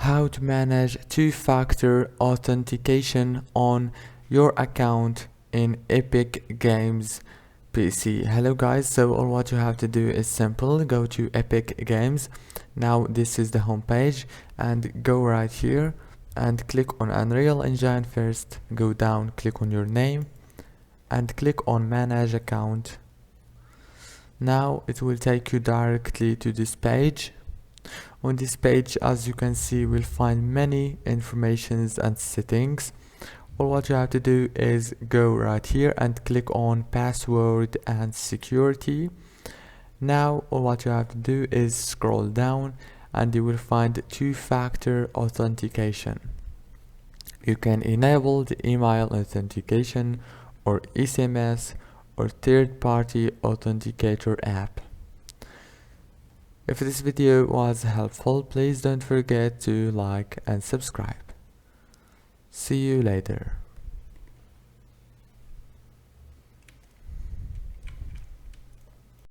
how to manage two-factor authentication on your account in Epic Games PC. Hello guys, so all what you have to do is simple. Go to Epic Games. Now this is the home page, and go right here and click on Unreal Engine first. Go down, click on your name and click on Manage Account. Now it will take you directly to this page. On this page, as you can see, we'll find many informations and settings. All what you have to do is go right here and click on Password and Security. Now all what you have to do is scroll down and you will find two-factor authentication. You can enable the email authentication or SMS or third-party authenticator app. If this video was helpful, please don't forget to like and subscribe. See you later.